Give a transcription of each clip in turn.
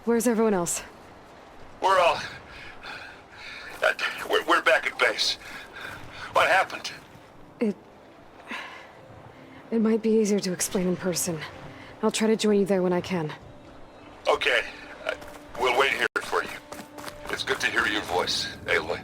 Where's everyone else? We're all... we're back at base. What happened? It might be easier to explain in person. I'll try to join you there when I can. Okay. We'll wait here for you. It's good to hear your voice, Aloy.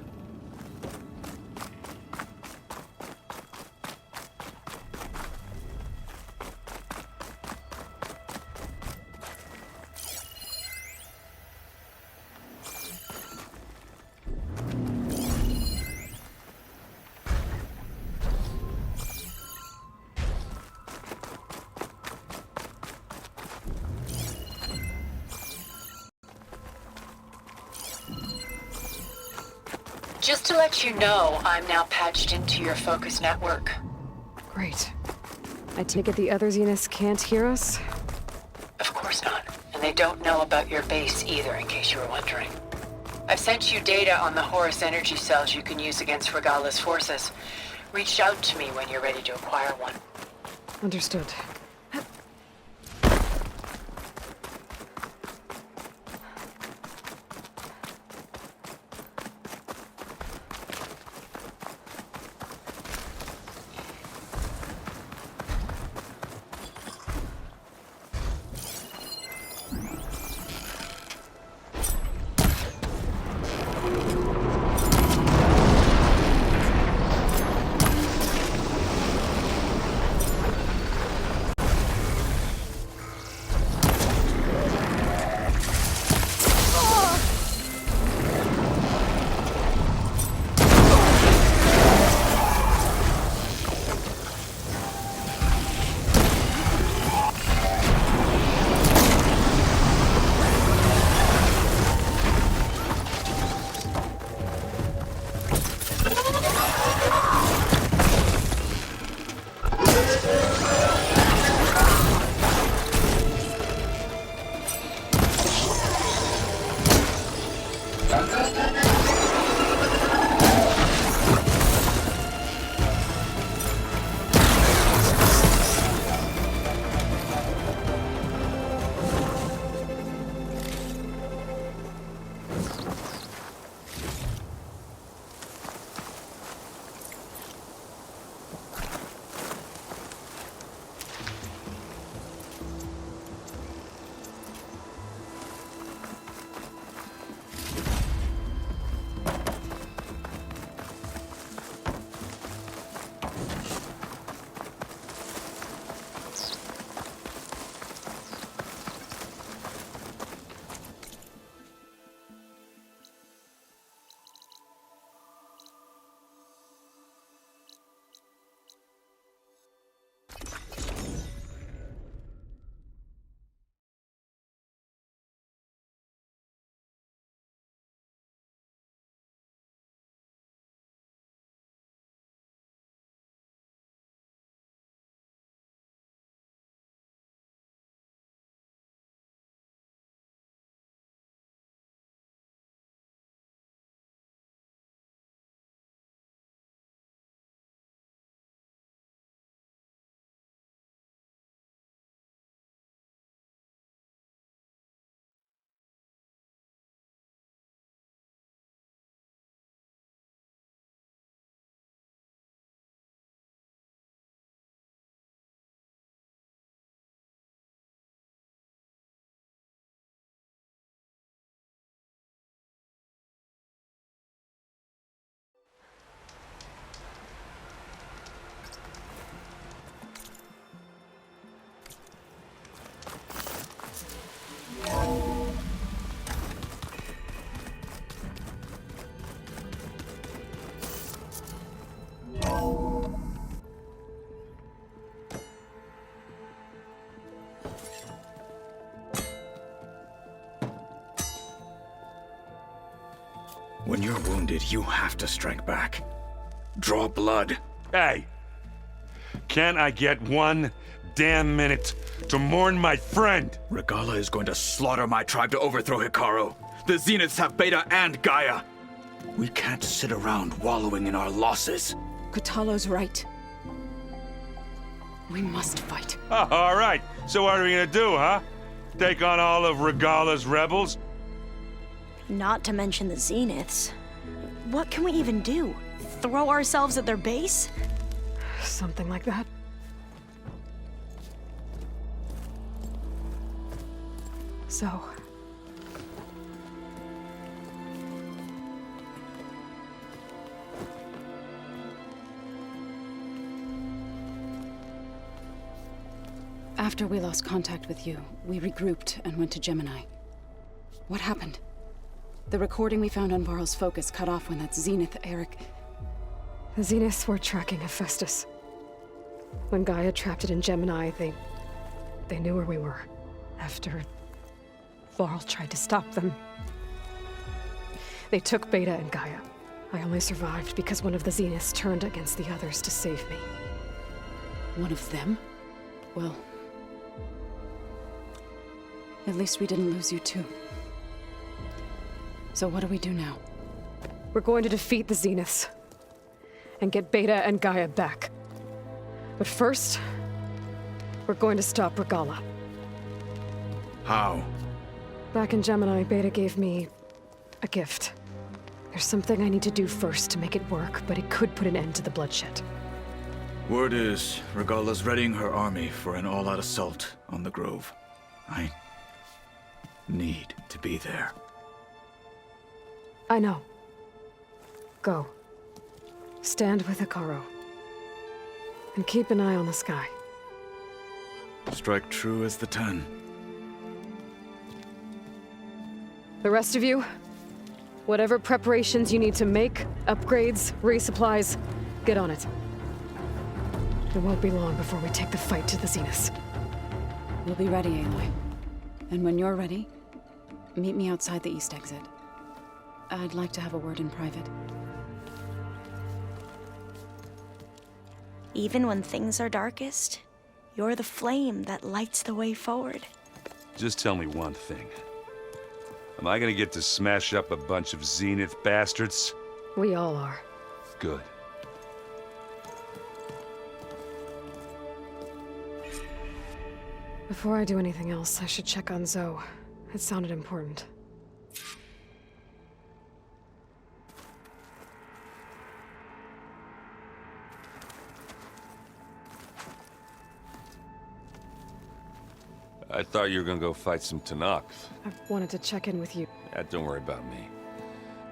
Just to let you know, I'm now patched into your focus network. Great. I take it the other Zeniths can't hear us? Of course not. And they don't know about your base either, in case you were wondering. I've sent you data on the Horus energy cells you can use against Regala's forces. Reach out to me when you're ready to acquire one. Understood. When you're wounded, you have to strike back. Draw blood. Hey! Can I get one damn minute to mourn my friend? Regala is going to slaughter my tribe to overthrow Hekarro. The Zeniths have Beta and Gaia. We can't sit around wallowing in our losses. Kotallo's right. We must fight. All right. So what are we gonna do, huh? Take on all of Regala's rebels? Not to mention the Zeniths. What can we even do? Throw ourselves at their base? Something like that. So... After we lost contact with you, we regrouped and went to Gemini. What happened? The recording we found on Varl's focus cut off when that Zenith, Eric... The Zeniths were tracking Hephaestus. When Gaia trapped it in Gemini, they knew where we were. After Varl tried to stop them. They took Beta and Gaia. I only survived because one of the Zeniths turned against the others to save me. One of them? Well... at least we didn't lose you too. So what do we do now? We're going to defeat the Zeniths. And get Beta and Gaia back. But first, we're going to stop Regala. How? Back in Gemini, Beta gave me a gift. There's something I need to do first to make it work, but it could put an end to the bloodshed. Word is, Regala's readying her army for an all-out assault on the Grove. I need to be there. I know. Go. Stand with Hekarro. And keep an eye on the sky. Strike true as the 10. The rest of you, whatever preparations you need to make, upgrades, resupplies, get on it. It won't be long before we take the fight to the Zeniths. We'll be ready, Aloy. And when you're ready, meet me outside the east exit. I'd like to have a word in private. Even when things are darkest, you're the flame that lights the way forward. Just tell me one thing. Am I gonna get to smash up a bunch of Zenith bastards? We all are. Good. Before I do anything else, I should check on Zoe. It sounded important. I thought you were gonna go fight some Tenakth. I wanted to check in with you. Don't worry about me.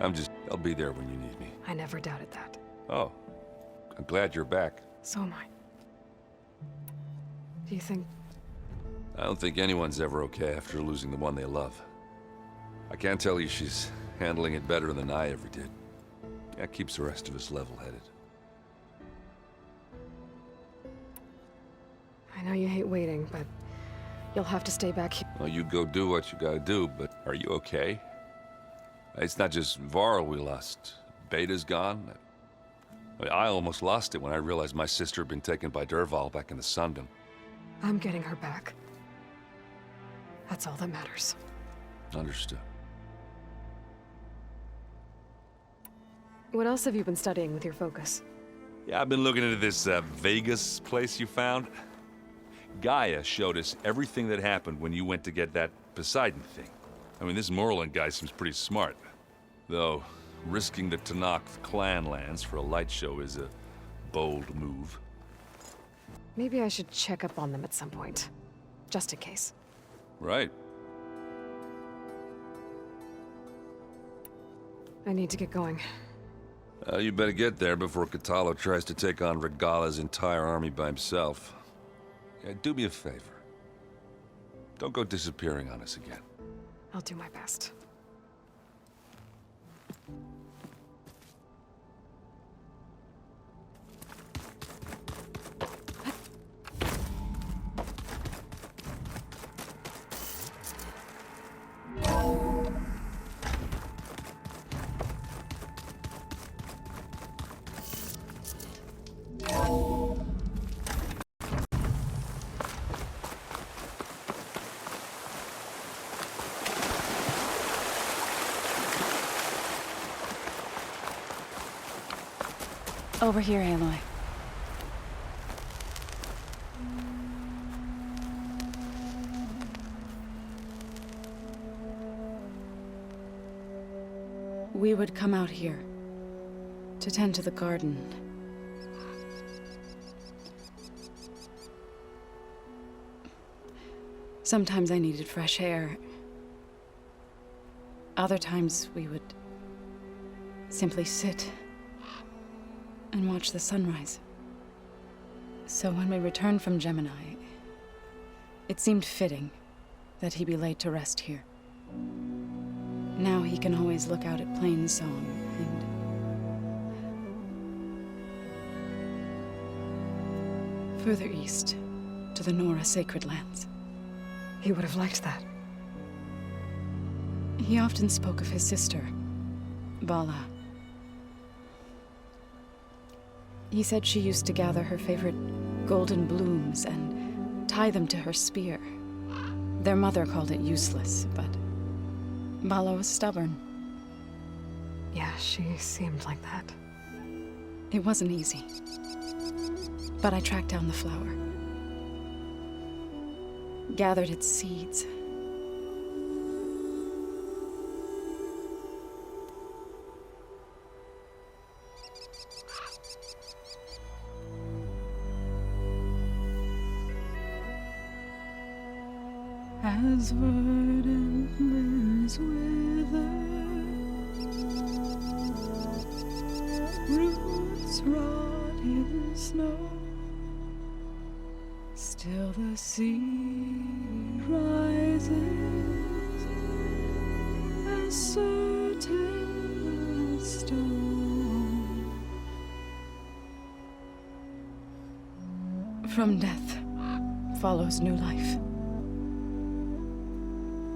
I'll be there when you need me. I never doubted that. Oh. I'm glad you're back. So am I. Do you think... I don't think anyone's ever okay after losing the one they love. I can't tell you she's handling it better than I ever did. That keeps the rest of us level-headed. I know you hate waiting, but you'll have to stay back here. Well, you go do what you gotta do, but are you okay? It's not just Varl we lost. Beta's gone. I almost lost it when I realized my sister had been taken by Dervahl back in the Sundom. I'm getting her back. That's all that matters. Understood. What else have you been studying with your focus? Yeah, I've been looking into this Vegas place you found. Gaia showed us everything that happened when you went to get that Poseidon thing. I mean, this Morlund guy seems pretty smart. Though, risking the Tenakth clan lands for a light show is a bold move. Maybe I should check up on them at some point. Just in case. Right. I need to get going. You better get there before Kotallo tries to take on Regala's entire army by himself. Yeah, do me a favor. Don't go disappearing on us again. I'll do my best. Over here, Aloy. We would come out here to tend to the garden. Sometimes I needed fresh air. Other times we would simply sit and watch the sunrise. So when we returned from Gemini, it seemed fitting that he be laid to rest here. Now he can always look out at Plainsong and further east to the Nora Sacred Lands. He would have liked that. He often spoke of his sister, Vala. He said she used to gather her favorite golden blooms and tie them to her spear. Their mother called it useless, but Vala was stubborn. Yeah, she seemed like that. It wasn't easy. But I tracked down the flower. Gathered its seeds. As verdant leaves wither, roots rot in snow, still the sea rises, as certain as stone. From death follows new life.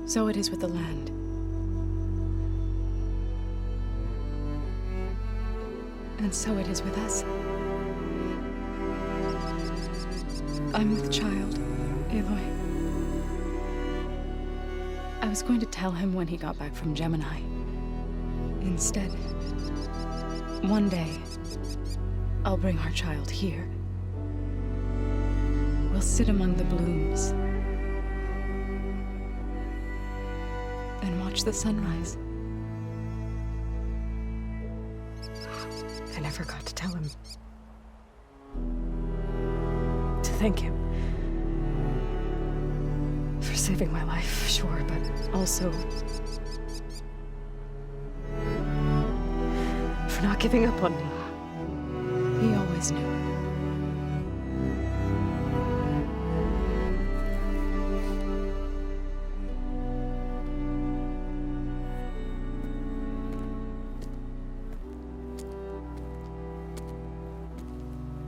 So it is with the land. And so it is with us. I'm with child, Aloy. I was going to tell him when he got back from Gemini. Instead, one day, I'll bring our child here. We'll sit among the blooms and watch the sunrise. I never got to tell him. To thank him. For saving my life, sure, but also for not giving up on me. He always knew.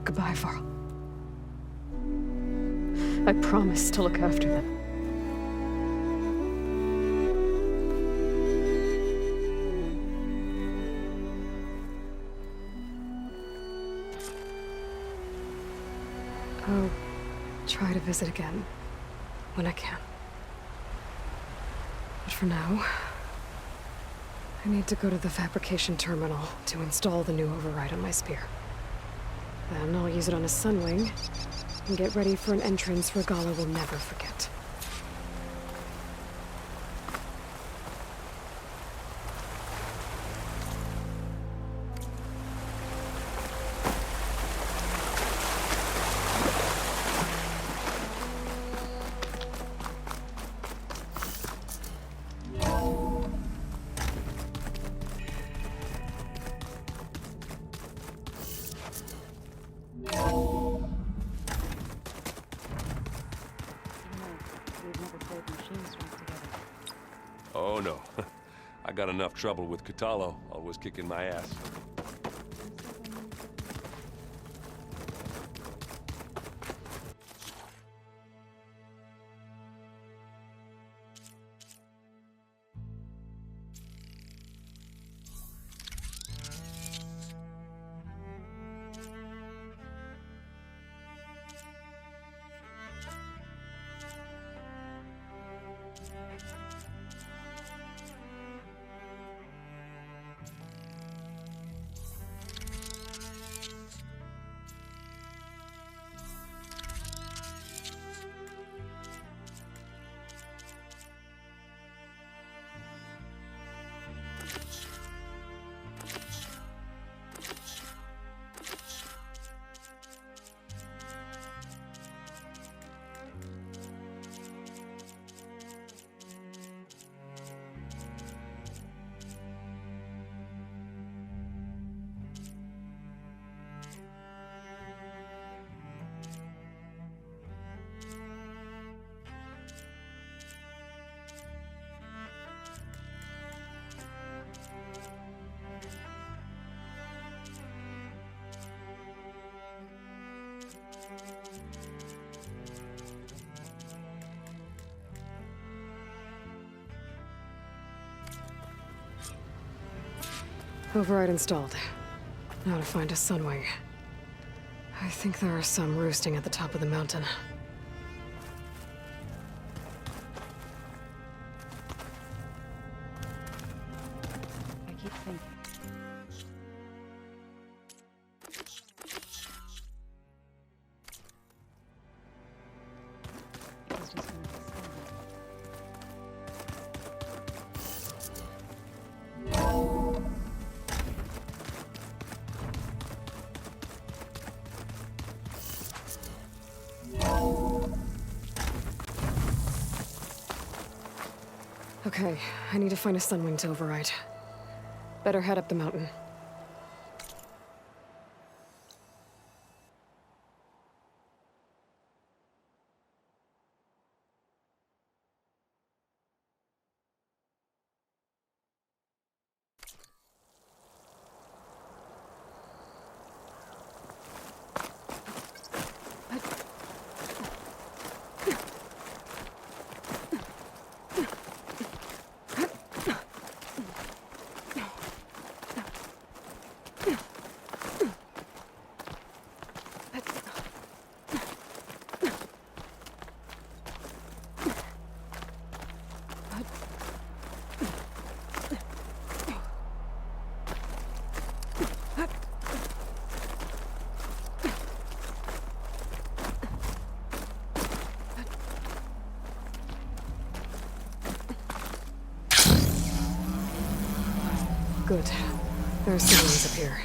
Goodbye, Varl. I promise to look after them. I'll try to visit again when I can. But for now, I need to go to the fabrication terminal to install the new override on my spear. Then I'll use it on a sunwing and get ready for an entrance Regalla will never forget. Oh no. I got enough trouble with Kotallo, always kicking my ass. Override installed. Now to find a Sunwing. I think there are some roosting at the top of the mountain. I keep thinking. It was just one of those things. Okay, I need to find a Sunwing to override. Better head up the mountain. Good. There are Sunwings up here.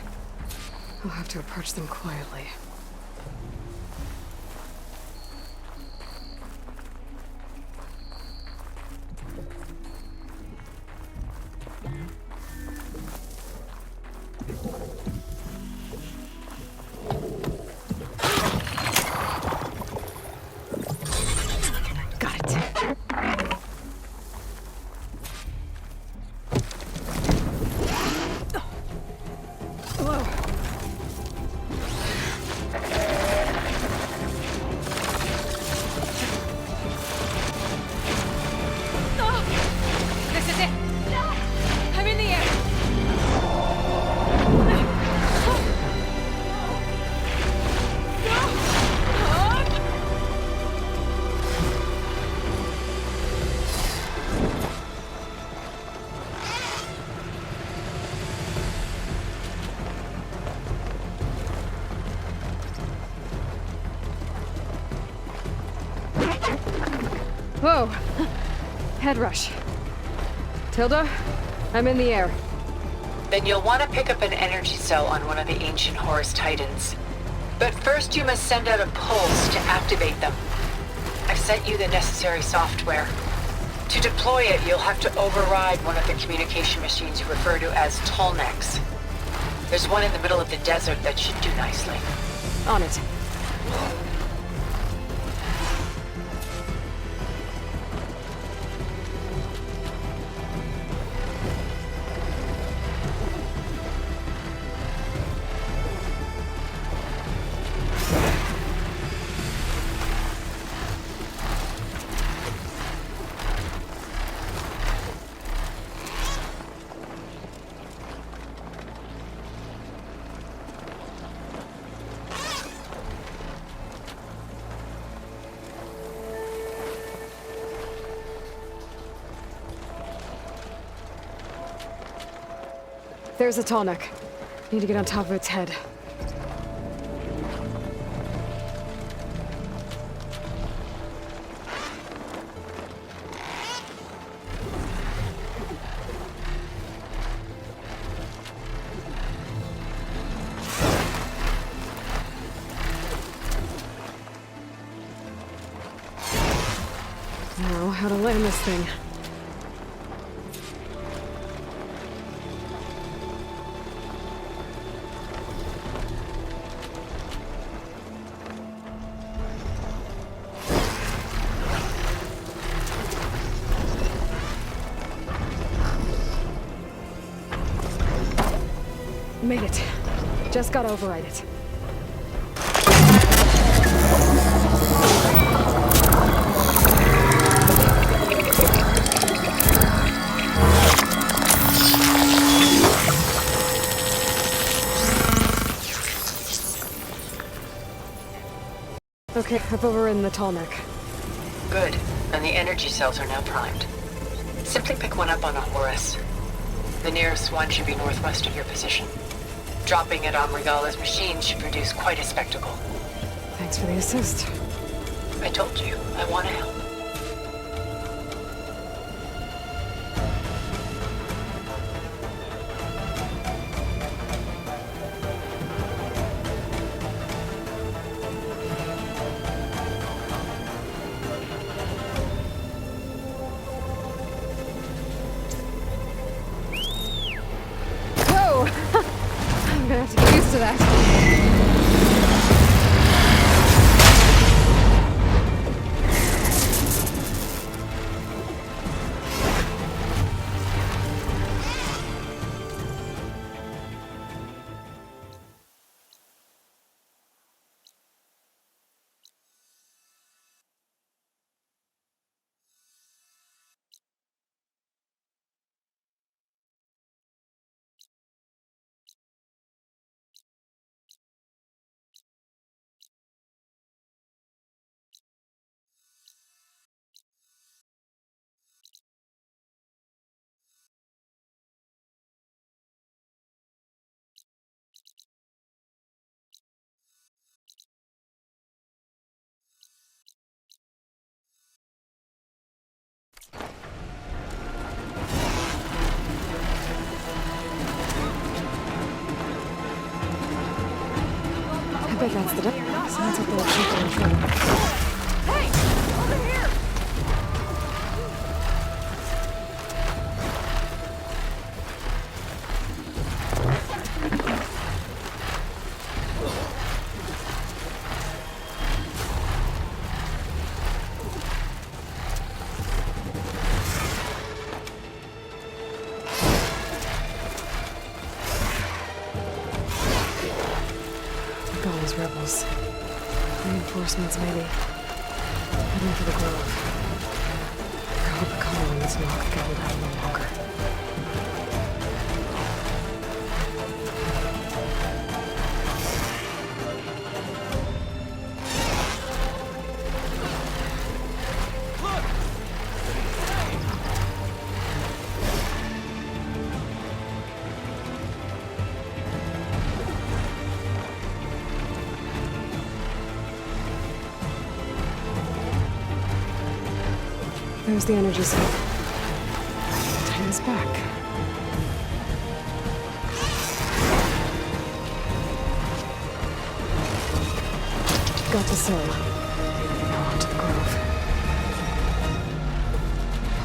I'll have to approach them quietly. Got it. This is it! I'm in the air! Whoa! Head rush. Tilda, I'm in the air. Then you'll want to pick up an energy cell on one of the ancient Horus Titans. But first you must send out a pulse to activate them. I've sent you the necessary software. To deploy it, you'll have to override one of the communication machines you refer to as Tolnecs. There's one in the middle of the desert that should do nicely. On it. There's a Tallneck. Need to get on top of its head. Now, how to land this thing. Made it. Just gotta override it. Okay, I've overridden the tall neck. Good. And the energy cells are now primed. Simply pick one up on a Horus. The nearest one should be northwest of your position. Dropping it on Regala's machine should produce quite a spectacle. Thanks for the assist. I told you, I want to help. Whoa! I'm gonna have to get used to that. I bet that's the door. Sounds like they're people in trouble. Hey! Over here! Regala's rebels. Reinforcements, maybe. Heading for the grove. I hope the colony is not going to hold out any longer. There's the energy cell. Time is back. Got to say, now on to the grove.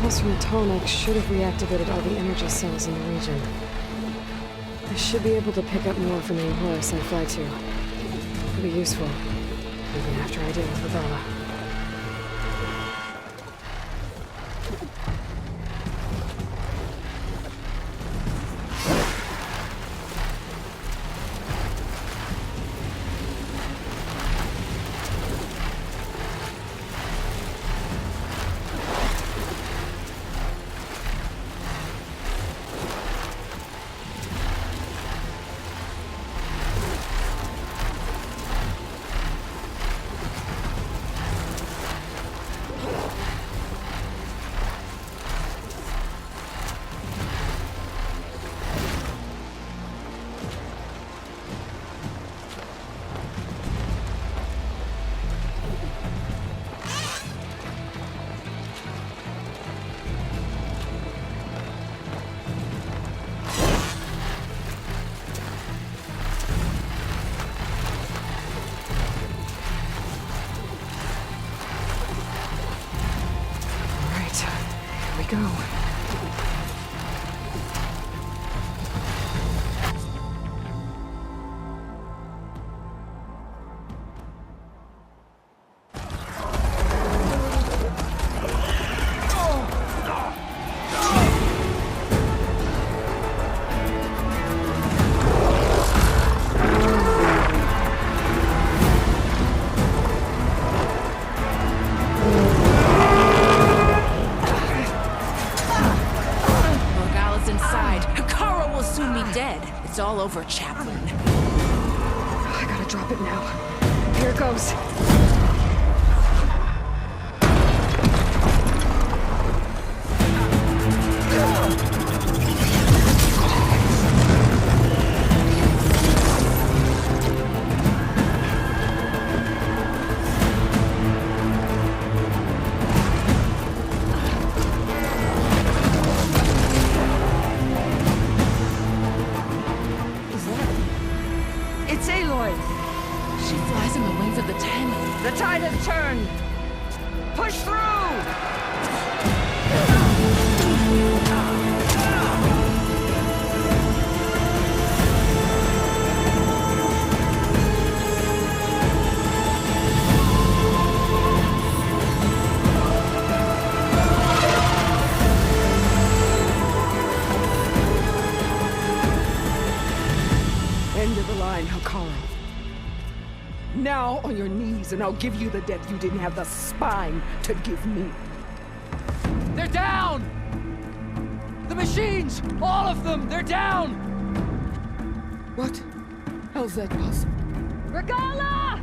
Pulse from the Tallneck should have reactivated all the energy cells in the region. I should be able to pick up more from the Horus I fly to. It'll be useful, even after I deal with Regala. Go. It's all over, Chaplain. I gotta drop it now. Here it goes. this turn! Push through! End of the line, Hikaru. Now on your knees, and I'll give you the death you didn't have the spine to give me. They're down! The machines! All of them! They're down! What? How's that possible? Regala!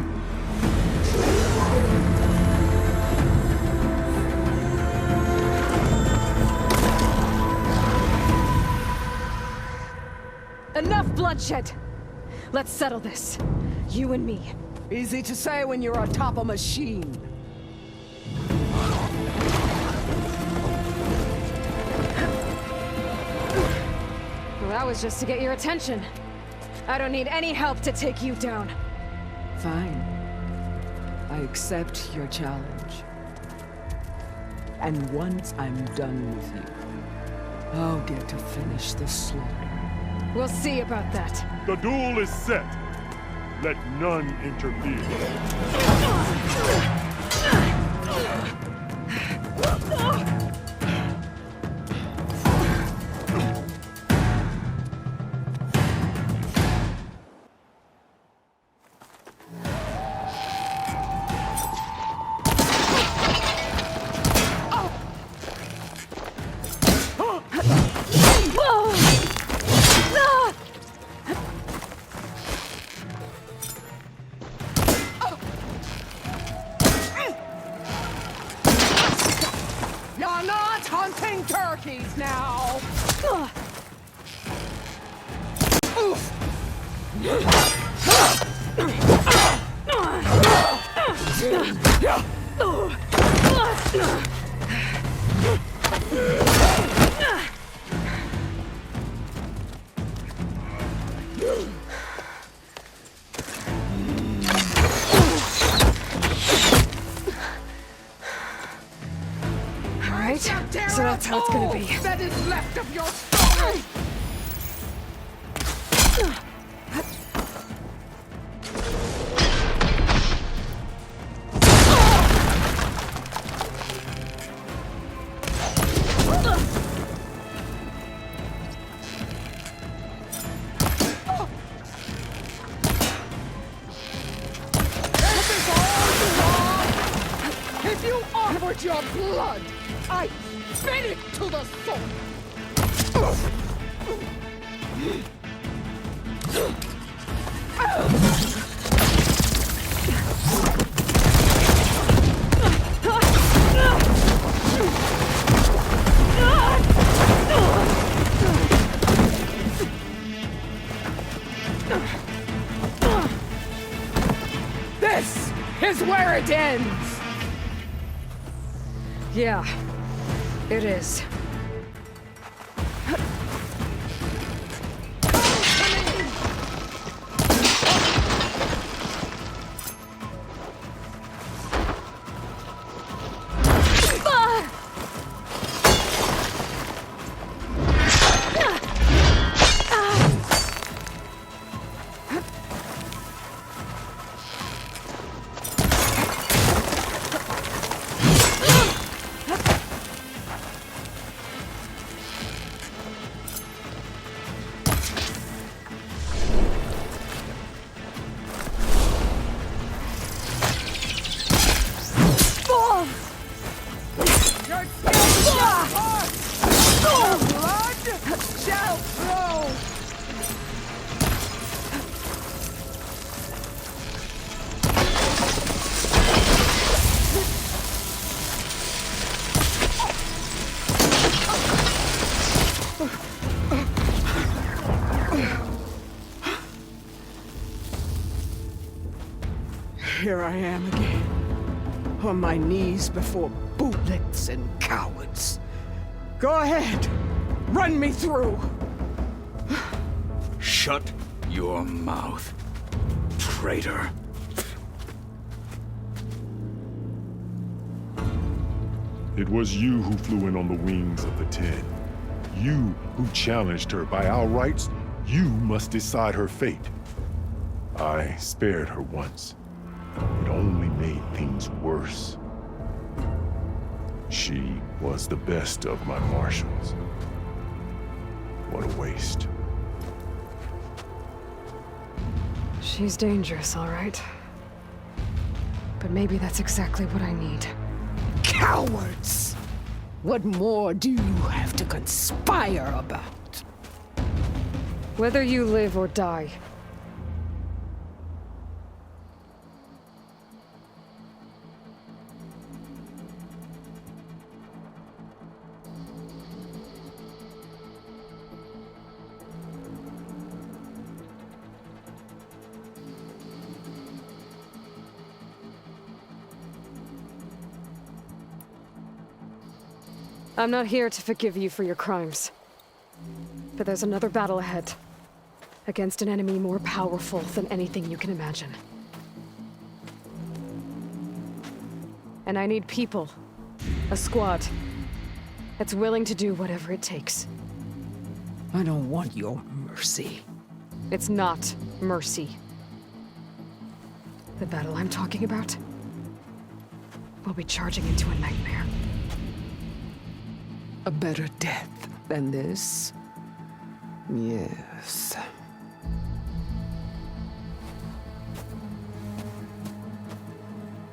Enough bloodshed! Let's settle this. You and me. Easy to say when you're atop a machine. Well, that was just to get your attention. I don't need any help to take you down. Fine. I accept your challenge. And once I'm done with you, I'll get to finish the slaughter. We'll see about that. The duel is set. Let none interfere. You're not hunting turkeys now! Alright, so that's how it's gonna be. That is left of your story! If you offered your blood, I'd spit it to the soul! This is where it ends! Yeah, it is. Your skin shall part! Your blood shall flow! Here I am again, on my knees before bootlets and cowards. Go ahead, run me through. Shut your mouth, traitor. It was you who flew in on the wings of the Ten. You who challenged her by our rights. You must decide her fate. I spared her once. It only made things worse. She was the best of my marshals. What a waste. She's dangerous, all right. But maybe that's exactly what I need. Cowards! What more do you have to conspire about? Whether you live or die. I'm not here to forgive you for your crimes. But there's another battle ahead. Against an enemy more powerful than anything you can imagine. And I need people. A squad. That's willing to do whatever it takes. I don't want your mercy. It's not mercy. The battle I'm talking about will be charging into a nightmare. A better death than this? Yes.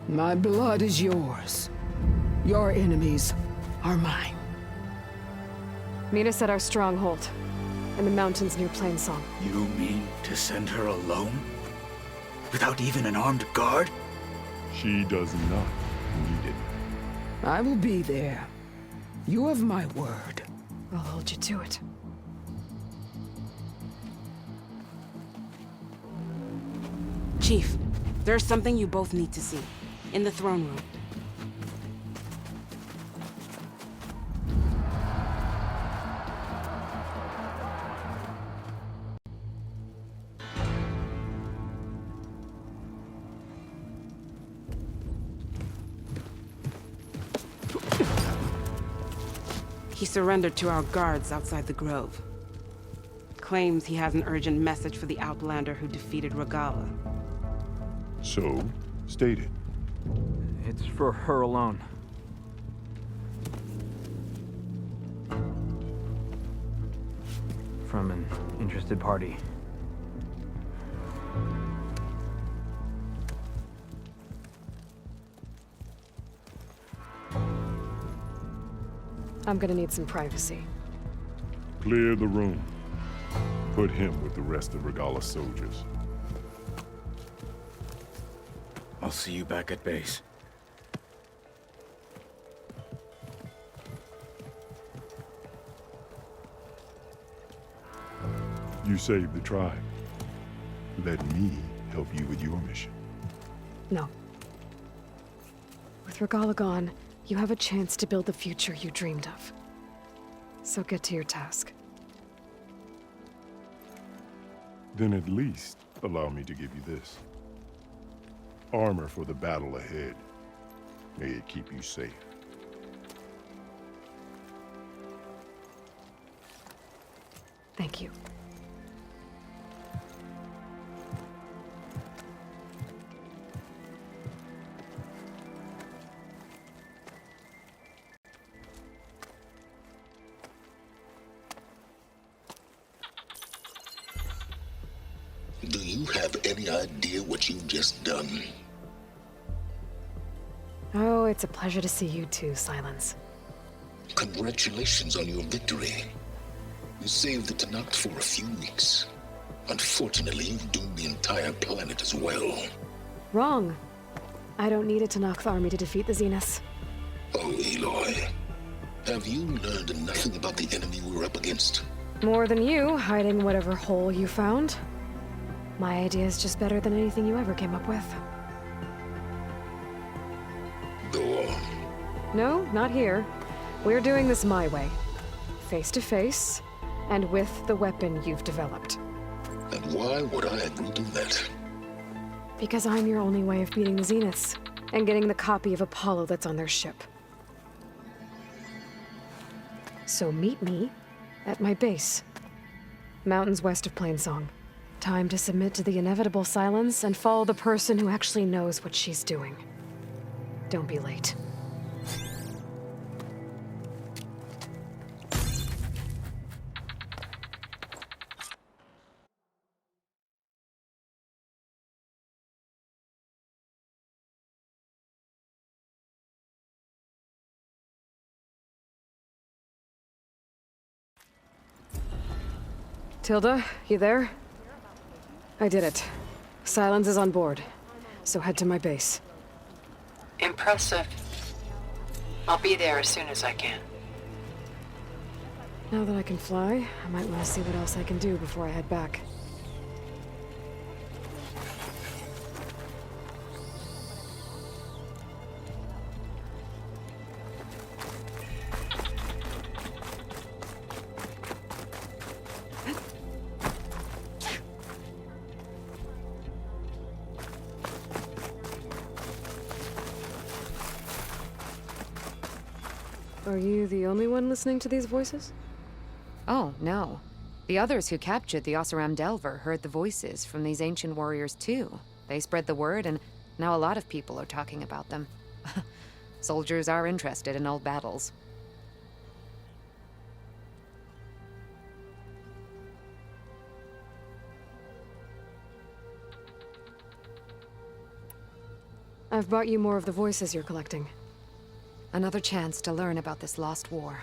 My blood is yours. Your enemies are mine. Meet us at our stronghold, in the mountains near Plainsong. You mean to send her alone? Without even an armed guard? She does not need it. I will be there. You have my word. I'll hold you to it. Chief, there's something you both need to see. In the throne room. He surrendered to our guards outside the grove. Claims he has an urgent message for the Outlander who defeated Regalla. So, state it. It's for her alone. From an interested party. I'm gonna need some privacy. Clear the room. Put him with the rest of Regalla's soldiers. I'll see you back at base. You saved the tribe. Let me help you with your mission. No. With Regalla gone, you have a chance to build the future you dreamed of. So get to your task. Then at least allow me to give you this. Armor for the battle ahead. May it keep you safe. Thank you. Do you have any idea what you've just done? Oh, it's a pleasure to see you too, Silence. Congratulations on your victory. You saved the Tenakth for a few weeks. Unfortunately, you've doomed the entire planet as well. Wrong. I don't need a Tenakth army to defeat the Zeniths. Oh, Aloy. Have you learned nothing about the enemy we're up against? More than you, hiding whatever hole you found. My idea is just better than anything you ever came up with. Go on. No, not here. We're doing this my way. Face to face, and with the weapon you've developed. And why would I agree to that? Because I'm your only way of beating the Zeniths, and getting the copy of Apollo that's on their ship. So meet me at my base. Mountains west of Plainsong. Time to submit to the inevitable silence and follow the person who actually knows what she's doing. Don't be late. Tilda, you there? I did it. Silence is on board, so head to my base. Impressive. I'll be there as soon as I can. Now that I can fly, I might want to see what else I can do before I head back. Are you the only one listening to these voices? Oh, no. The others who captured the Oseram Delver heard the voices from these ancient warriors too. They spread the word, and now a lot of people are talking about them. Soldiers are interested in old battles. I've brought you more of the voices you're collecting. Another chance to learn about this lost war.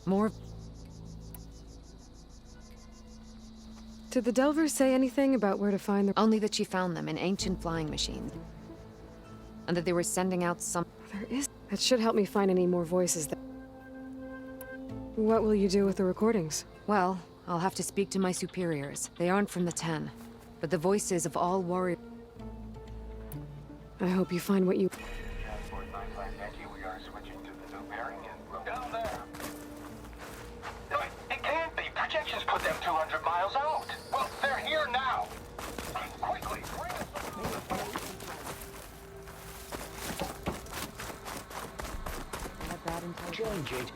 More... Did the Delvers say anything about where to find the... Only that she found them in ancient flying machines. And that they were sending out some... There is... That should help me find any more voices that... What will you do with the recordings? Well, I'll have to speak to my superiors. They aren't from the Ten, but the voices of all warriors... I hope you find what you... Projections put them 200 miles out. Well, they're here now. Quickly, bring us Change it.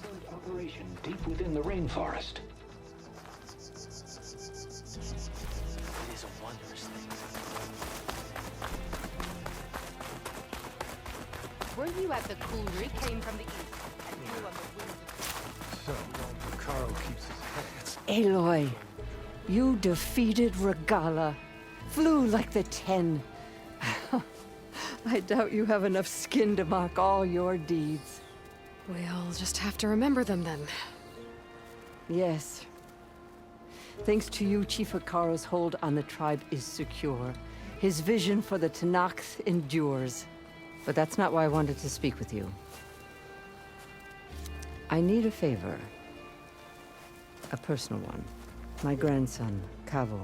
covert operation deep within the rainforest. It is a wondrous thing. Were you at the Kulri? Came from the east. And flew on the wind. So, Hekarro keeps his head. Aloy, you defeated Regalla. Flew like the 10. I doubt you have enough skin to mark all your deeds. We'll just have to remember them then. Yes. Thanks to you, Chief Hekarro's hold on the tribe is secure. His vision for the Tenakth endures. But that's not why I wanted to speak with you. I need a favor. A personal one. My grandson, Kavo.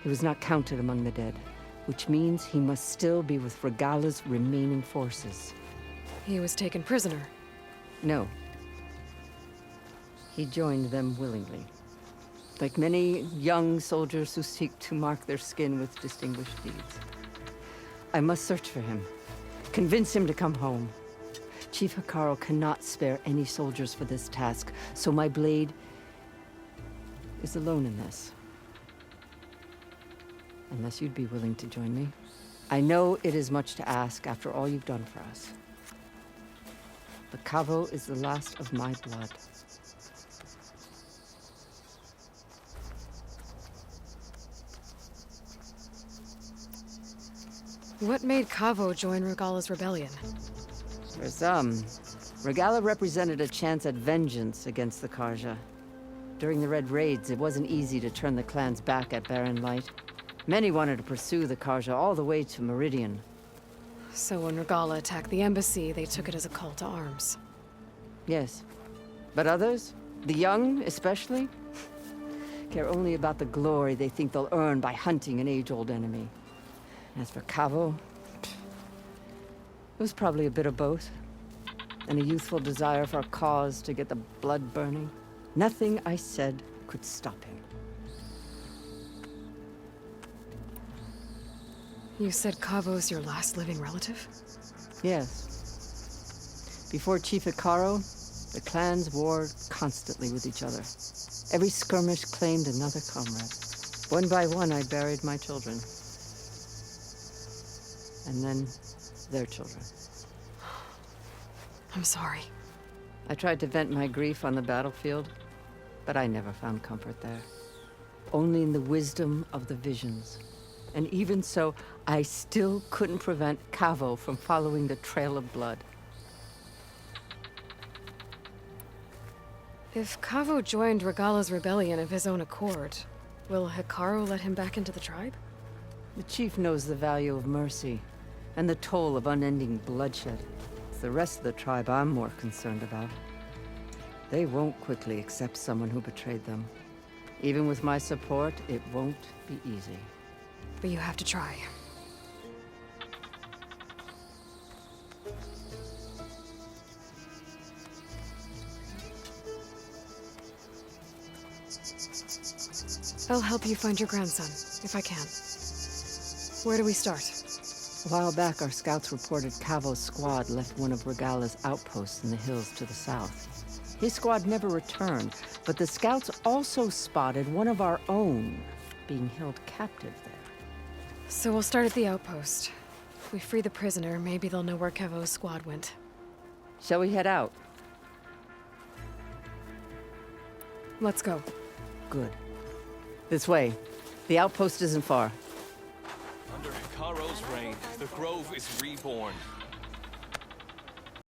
He was not counted among the dead, which means he must still be with Regalla's remaining forces. He was taken prisoner. No. He joined them willingly. Like many young soldiers who seek to mark their skin with distinguished deeds. I must search for him. Convince him to come home. Chief Hekarro cannot spare any soldiers for this task, so my blade is alone in this. Unless you'd be willing to join me. I know it is much to ask after all you've done for us. But Kavo is the last of my blood. What made Kavo join Regalla's rebellion? For some, Regalla represented a chance at vengeance against the Carja. During the Red Raids, it wasn't easy to turn the clan's back at Barren Light. Many wanted to pursue the Carja all the way to Meridian. So when Regalla attacked the embassy, they took it as a call to arms. Yes. But others, the young especially, care only about the glory they think they'll earn by hunting an age-old enemy. As for Kavo, it was probably a bit of both. And a youthful desire for a cause to get the blood burning. Nothing I said could stop him. You said Kavo's your last living relative? Yes. Before Chief Hekarro, the clans warred constantly with each other. Every skirmish claimed another comrade. One by one, I buried my children. And then their children. I'm sorry. I tried to vent my grief on the battlefield, but I never found comfort there. Only in the wisdom of the visions. And even so, I still couldn't prevent Kavo from following the trail of blood. If Kavo joined Regalla's rebellion of his own accord, will Hekarro let him back into the tribe? The chief knows the value of mercy, and the toll of unending bloodshed. It's the rest of the tribe I'm more concerned about. They won't quickly accept someone who betrayed them. Even with my support, it won't be easy. But you have to try. I'll help you find your grandson, if I can. Where do we start? A while back, our scouts reported Kavo's squad left one of Regalla's outposts in the hills to the south. His squad never returned, but the scouts also spotted one of our own being held captive there. So we'll start at the outpost. If we free the prisoner, maybe they'll know where Kavo's squad went. Shall we head out? Let's go. Good. This way. The outpost isn't far. Under Hekarro's reign, the Grove is reborn.